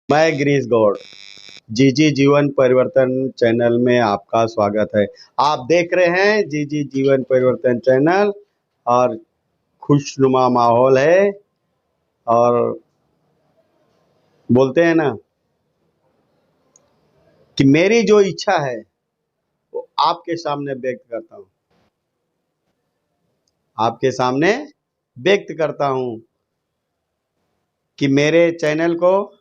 मैं गिरीश गौड़ जी जी जीवन परिवर्तन चैनल में आपका स्वागत है। आप देख रहे हैं जी जी जीवन परिवर्तन चैनल और खुशनुमा माहौल है। और बोलते हैं ना कि मेरी जो इच्छा है वो आपके सामने व्यक्त करता हूँ, आपके सामने व्यक्त करता हूँ कि मेरे चैनल को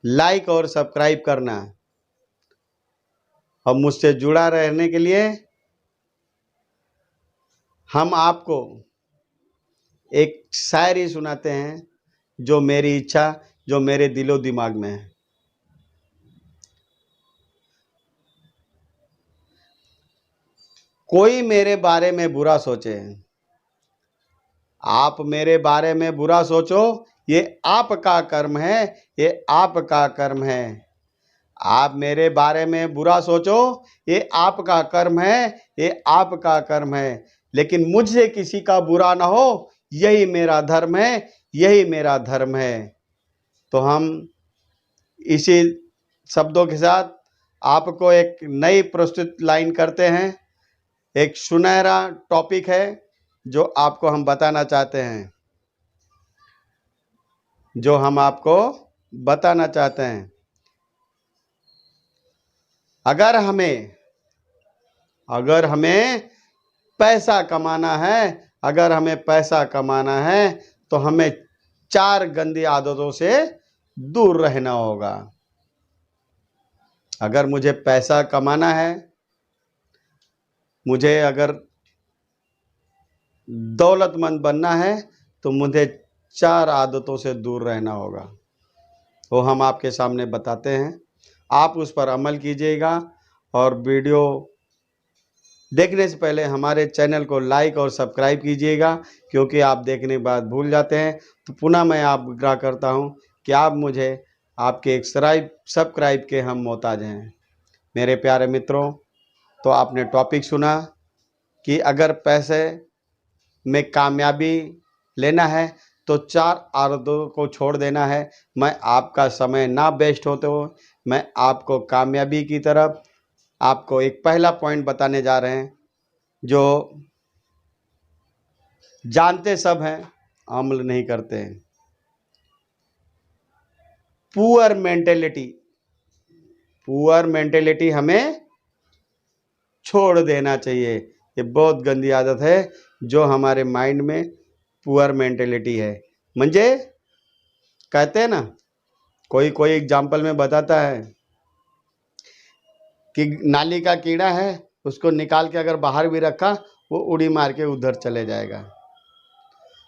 लाइक और सब्सक्राइब करना है। और मुझसे जुड़ा रहने के लिए हम आपको एक शायरी सुनाते हैं, जो मेरी इच्छा, जो मेरे दिलो दिमाग में है। कोई मेरे बारे में बुरा सोचे, आप मेरे बारे में बुरा सोचो, ये आपका कर्म है, ये आपका कर्म है। आप मेरे बारे में बुरा सोचो, ये आपका कर्म है, ये आपका कर्म है। लेकिन मुझसे किसी का बुरा ना हो, यही मेरा धर्म है, यही मेरा धर्म है। तो हम इसी शब्दों के साथ आपको एक नई प्रस्तुत लाइन करते हैं। एक सुनहरा टॉपिक है जो आपको हम बताना चाहते हैं, जो हम आपको बताना चाहते हैं। अगर हमें पैसा कमाना है, अगर हमें पैसा कमाना है तो हमें 4 गंदी आदतों से दूर रहना होगा। अगर मुझे पैसा कमाना है, मुझे अगर दौलतमंद बनना है, तो मुझे 4 आदतों से दूर रहना होगा। वो हम आपके सामने बताते हैं, आप उस पर अमल कीजिएगा। और वीडियो देखने से पहले हमारे चैनल को लाइक और सब्सक्राइब कीजिएगा, क्योंकि आप देखने के बाद भूल जाते हैं। तो पुनः मैं आग्रह करता हूं कि आप मुझे आपके एक सब्सक्राइब के हम मोहताज हैं। मेरे प्यारे मित्रों, तो आपने टॉपिक सुना कि अगर पैसे में कामयाबी लेना है तो 4 आदतों को छोड़ देना है। मैं आपका समय ना वेस्ट होते हो, मैं आपको कामयाबी की तरफ आपको एक पहला पॉइंट बताने जा रहे हैं, जो जानते सब हैं, अमल नहीं करते हैं। पुअर मेंटेलिटी हमें छोड़ देना चाहिए। ये बहुत गंदी आदत है जो हमारे माइंड में पुअर मेंटेलिटी है। म्हणजे कहते हैं ना, कोई कोई एग्जाम्पल में बताता है कि नाली का कीड़ा है, उसको निकाल के अगर बाहर भी रखा, वो उड़ी मार के उधर चले जाएगा।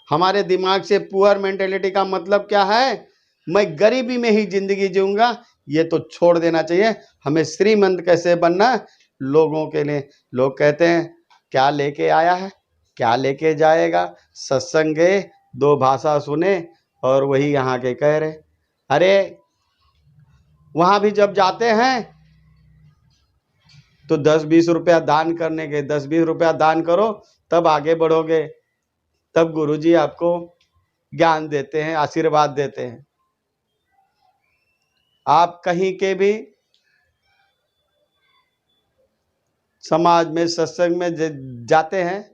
हमारे दिमाग से पुअर मेंटेलिटी का मतलब क्या है? मैं गरीबी में ही जिंदगी जीऊंगा, ये तो छोड़ देना चाहिए। हमें श्रीमंत कैसे बनना? लोगों के लिए लोग कहते हैं क्या लेके आया है, क्या लेके जाएगा। सत्संग गए, 2 भाषा सुने और वही यहाँ के कह रहे। अरे वहां भी जब जाते हैं तो 10-20 रुपया दान करने के, 10-20 रुपया दान करो, तब आगे बढ़ोगे, तब गुरुजी आपको ज्ञान देते हैं, आशीर्वाद देते हैं। आप कहीं के भी समाज में, सत्संग में जाते हैं,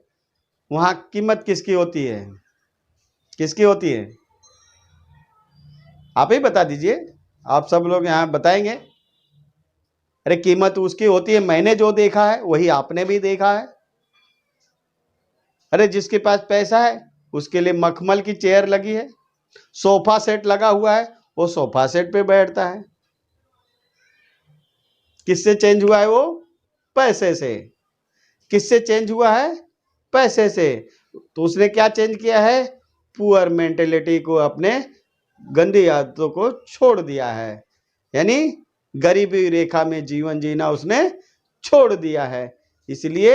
वहां कीमत किसकी होती है? किसकी होती है? आप ही बता दीजिए। आप सब लोग यहाँ बताएंगे। अरे कीमत उसकी होती है, मैंने जो देखा है वही आपने भी देखा है। अरे जिसके पास पैसा है उसके लिए मखमल की चेयर लगी है, सोफा सेट लगा हुआ है, वो सोफा सेट पे बैठता है। किससे चेंज हुआ है वो? पैसे से। किससे चेंज हुआ है? पैसे से। तो उसने क्या चेंज किया है? पुअर मेंटेलिटी को, अपने गंदी आदतों को छोड़ दिया है। यानी गरीबी रेखा में जीवन जीना उसने छोड़ दिया है। इसलिए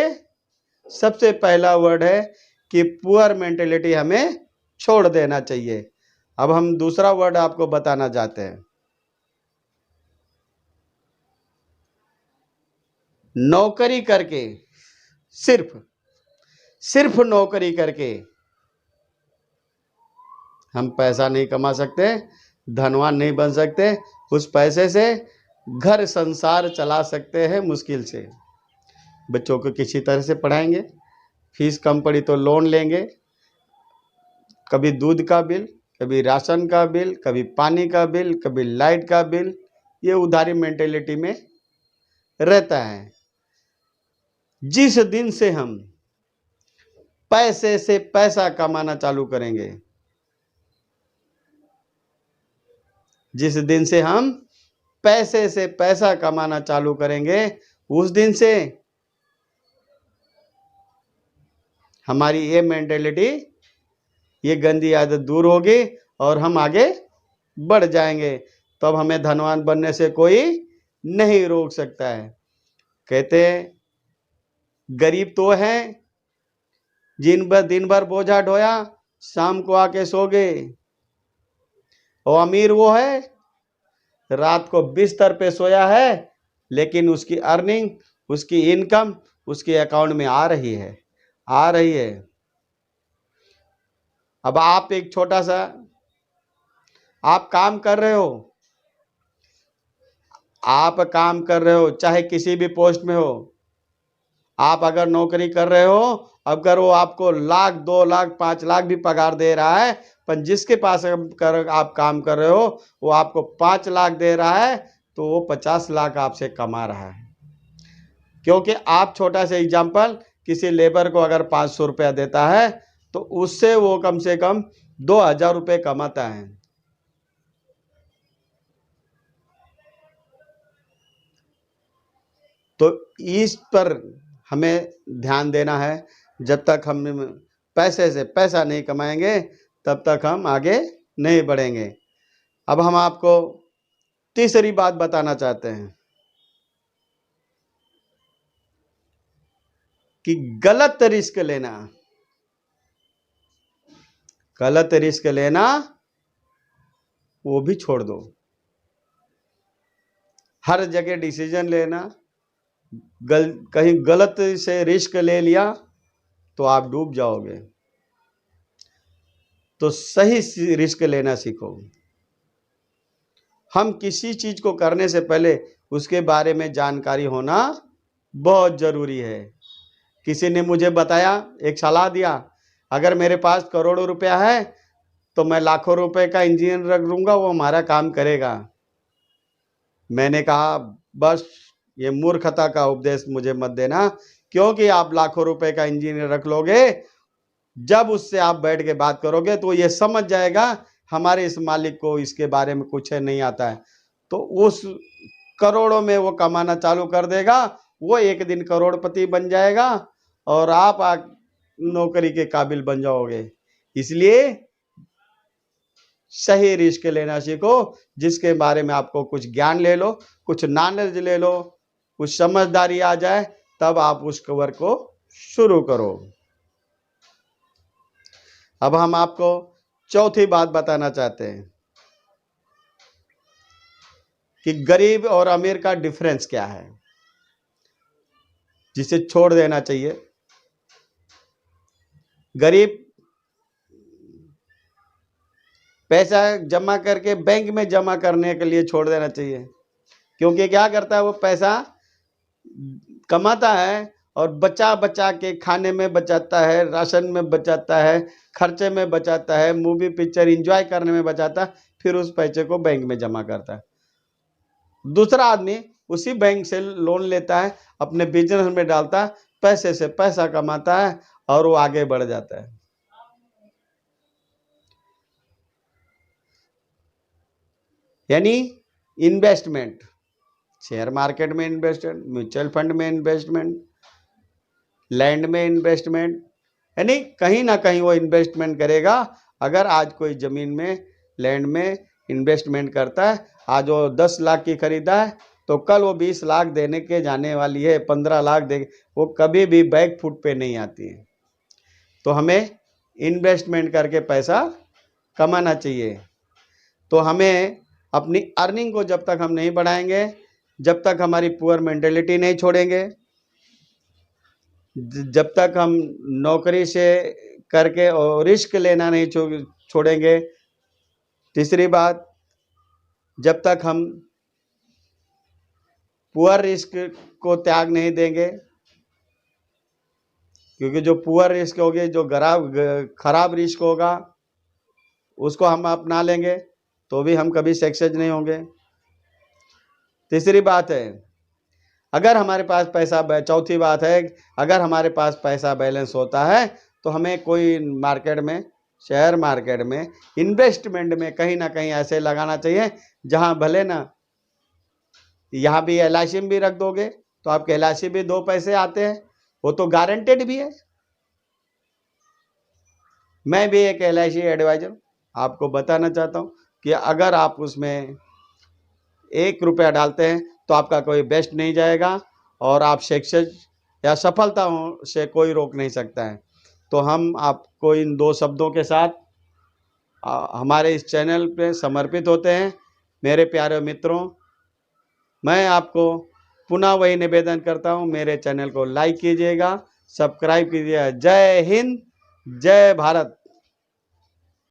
सबसे पहला वर्ड है कि पुअर मेंटेलिटी हमें छोड़ देना चाहिए। अब हम दूसरा वर्ड आपको बताना चाहते हैं। नौकरी करके, सिर्फ नौकरी करके हम पैसा नहीं कमा सकते। धनवान नहीं बन सकते। उस पैसे से घर संसार चला सकते हैं मुश्किल से। बच्चों को किसी तरह से पढ़ाएंगे, फीस कम पड़ी तो लोन लेंगे, कभी दूध का बिल, कभी राशन का बिल, कभी पानी का बिल, कभी लाइट का बिल, ये उधारी मेंटेलिटी में रहता है। जिस दिन से हम पैसे से पैसा कमाना चालू करेंगे, जिस दिन से हम पैसे से पैसा कमाना चालू करेंगे, उस दिन से हमारी ये मेंटेलिटी, ये गंदी आदत दूर होगी और हम आगे बढ़ जाएंगे। तब हमें धनवान बनने से कोई नहीं रोक सकता है। कहते गरीब तो है दिन भर बोझा ढोया, शाम को आके सो गए, और अमीर वो है रात को बिस्तर पे सोया है लेकिन उसकी अर्निंग, उसकी इनकम उसके अकाउंट में आ रही है। अब आप एक छोटा सा आप काम कर रहे हो, चाहे किसी भी पोस्ट में हो, आप अगर नौकरी कर रहे हो, अगर वो आपको 1,00,000, 2,00,000, 5,00,000 भी पगार दे रहा है, पर जिसके पास आप काम कर रहे हो वो आपको 5,00,000 दे रहा है, तो वो 50,00,000 आपसे कमा रहा है। क्योंकि आप, छोटा सा एग्जाम्पल, किसी लेबर को अगर 500 रुपया देता है तो उससे वो कम से कम 2,000 रुपये कमाता है। तो इस पर हमें ध्यान देना है। जब तक हम पैसे से पैसा नहीं कमाएंगे तब तक हम आगे नहीं बढ़ेंगे। अब हम आपको तीसरी बात बताना चाहते हैं कि गलत रिस्क लेना वो भी छोड़ दो। हर जगह डिसीजन लेना, कहीं गलत से रिस्क ले लिया तो आप डूब जाओगे। तो सही रिस्क लेना सीखो। हम किसी चीज को करने से पहले उसके बारे में जानकारी होना बहुत जरूरी है। किसी ने मुझे बताया, एक सलाह दिया, अगर मेरे पास करोड़ों रुपया है तो मैं लाखों रुपए का इंजीनियर रख लूंगा, वो हमारा काम करेगा। मैंने कहा बस ये मूर्खता का उपदेश मुझे मत देना, क्योंकि आप लाखों रुपए का इंजीनियर रख लोगे, जब उससे आप बैठ के बात करोगे तो ये समझ जाएगा हमारे इस मालिक को इसके बारे में कुछ नहीं आता है, तो उस करोड़ों में वो कमाना चालू कर देगा। वो एक दिन करोड़पति बन जाएगा और आप नौकरी के काबिल बन जाओगे। इसलिए सही रिस्क लेना सीखो, जिसके बारे में आपको कुछ ज्ञान ले लो, कुछ नॉलेज ले लो, कुछ समझदारी आ जाए, तब आप उस कवर को शुरू करो। अब हम आपको चौथी बात बताना चाहते हैं कि गरीब और अमीर का डिफरेंस क्या है, जिसे छोड़ देना चाहिए। गरीब पैसा जमा करके बैंक में जमा करने के लिए छोड़ देना चाहिए, क्योंकि क्या करता है, वो पैसा कमाता है और बचा बचा के खाने में बचाता है, राशन में बचाता है, खर्चे में बचाता है, मूवी पिक्चर एंजॉय करने में बचाता है, फिर उस पैसे को बैंक में जमा करता है। दूसरा आदमी उसी बैंक से लोन लेता है, अपने बिजनेस में डालता है, पैसे से पैसा कमाता है और वो आगे बढ़ जाता है। यानी इन्वेस्टमेंट, शेयर मार्केट में इन्वेस्टमेंट, म्यूचुअल फंड में इन्वेस्टमेंट, लैंड में इन्वेस्टमेंट, यानी कहीं ना कहीं वो इन्वेस्टमेंट करेगा। अगर आज कोई ज़मीन में, लैंड में इन्वेस्टमेंट करता है, आज वो 10 लाख की खरीदा है तो कल वो 20 लाख देने के जाने वाली है, 15 लाख दे, वो कभी भी बैक फुट पे नहीं आती है। तो हमें इन्वेस्टमेंट करके पैसा कमाना चाहिए। तो हमें अपनी अर्निंग को जब तक हम नहीं बढ़ाएंगे, जब तक हमारी पुअर मेंटेलिटी नहीं छोड़ेंगे, जब तक हम नौकरी से करके और रिस्क लेना नहीं छोड़ेंगे। तीसरी बात, जब तक हम पुअर रिस्क को त्याग नहीं देंगे, क्योंकि जो पुअर रिस्क होगी, जो खराब रिस्क होगा, उसको हम अपना लेंगे तो भी हम कभी सक्सेस नहीं होंगे। तीसरी बात है, अगर हमारे पास पैसा, चौथी बात है, अगर हमारे पास पैसा बैलेंस होता है तो हमें कोई मार्केट में, शेयर मार्केट में, इन्वेस्टमेंट में कहीं ना कहीं ऐसे लगाना चाहिए जहां भले ना, यहाँ भी LIC में भी रख दोगे तो आपके LIC भी 2 पैसे आते हैं, वो तो गारंटेड भी है। मैं भी एक LIC एडवाइजर आपको बताना चाहता हूँ कि अगर आप उसमें 1 रुपया डालते हैं तो आपका कोई बेस्ट नहीं जाएगा और आप सक्सेस या सफलता से कोई रोक नहीं सकता है। तो हम आपको इन 2 शब्दों के साथ हमारे इस चैनल पे समर्पित होते हैं। मेरे प्यारे मित्रों, मैं आपको पुनः वही निवेदन करता हूँ, मेरे चैनल को लाइक कीजिएगा, सब्सक्राइब कीजिएगा। जय हिंद, जय भारत।